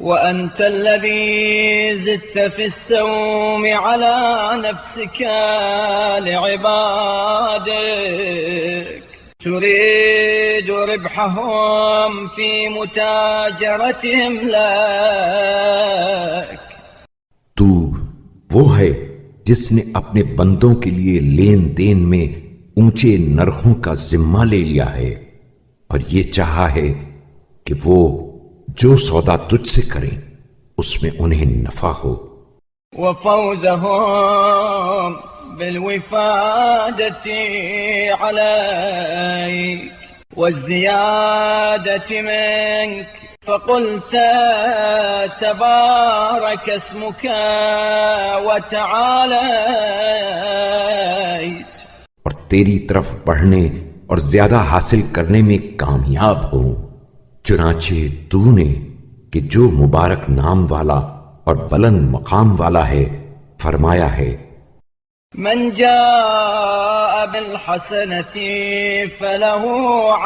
وأنت الذي زدت في السوم على نفسك لعبادك تريد ربحهم في متاجرتهم لك. تو وہ ہے جس نے اپنے بندوں کے لیے لین دین میں اونچے نرخوں کا ذمہ لے لیا ہے اور یہ چاہا ہے کہ وہ جو سودا تجھ سے کریں اس میں انہیں نفع ہو. وفوزهم بالوفادة عليك والزيادة منك فقلت تبارك اسمك وتعاليت. اور تیری طرف بڑھنے اور زیادہ حاصل کرنے میں کامیاب ہو. چنانچہ تو نے کہ جو مبارک نام والا اور بلند مقام والا ہے فرمایا ہے من جاء بالحسنة فله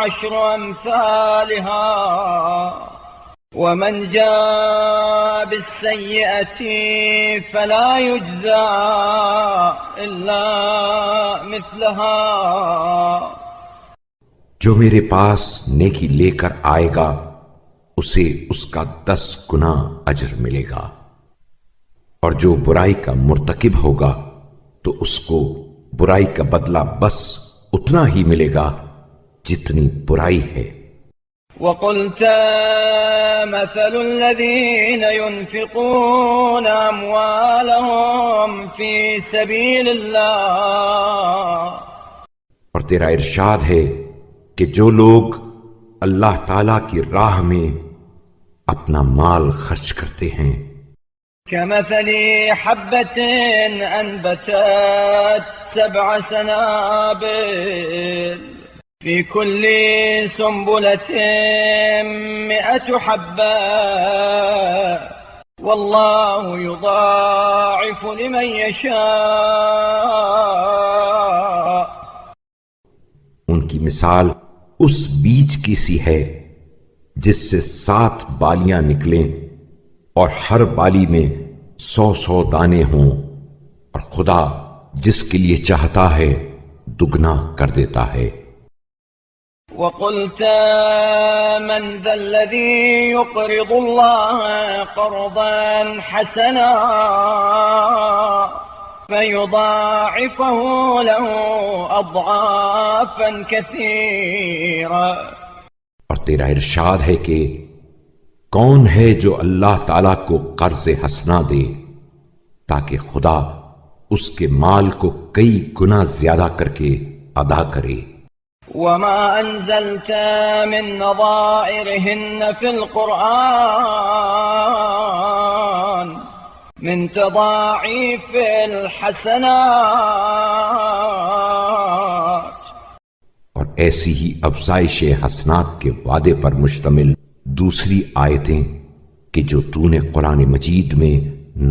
10 أمثالها ومن جاء بالسيئة فلا يجزى إلا مثلها. جو میرے پاس نیکی لے کر آئے گا اسے اس کا 10 گنا اجر ملے گا، اور جو برائی کا مرتکب ہوگا تو اس کو برائی کا بدلہ بس اتنا ہی ملے گا جتنی برائی ہے. وقلت مثل الذين ينفقون أموالهم في سبيل الله. اور تیرا ارشاد ہے کہ جو لوگ اللہ تعالی کی راہ میں اپنا مال خرچ کرتے ہیں كمثل حبة أنبتت 7 سنابل في كل سنبلة 100 حبة والله يضاعف لمن يشاء. ان کی مثال اس بیج کی سی ہے جس سے 7 بالیاں نکلیں اور ہر بالی میں 100 دانے ہوں، اور خدا جس کے لیے چاہتا ہے دگنا کر دیتا ہے. وقلت من ذا الذي يقرض الله قرضا حسنا فيضاعفه له اضعافا كثيرا. اور تیرا ارشاد ہے کہ کون ہے جو اللہ تعالیٰ کو قرض حسنا دے تاکہ خدا اس کے مال کو کئی گنا زیادہ کر کے ادا کرے. وما انزلت من نظائرهن في القرآن من تضاعيف الحسنات. اور ایسی ہی افزائش حسنات کے وعدے پر مشتمل دوسری آیتیں کہ جو تو نے قرآن مجید میں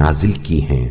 نازل کی ہیں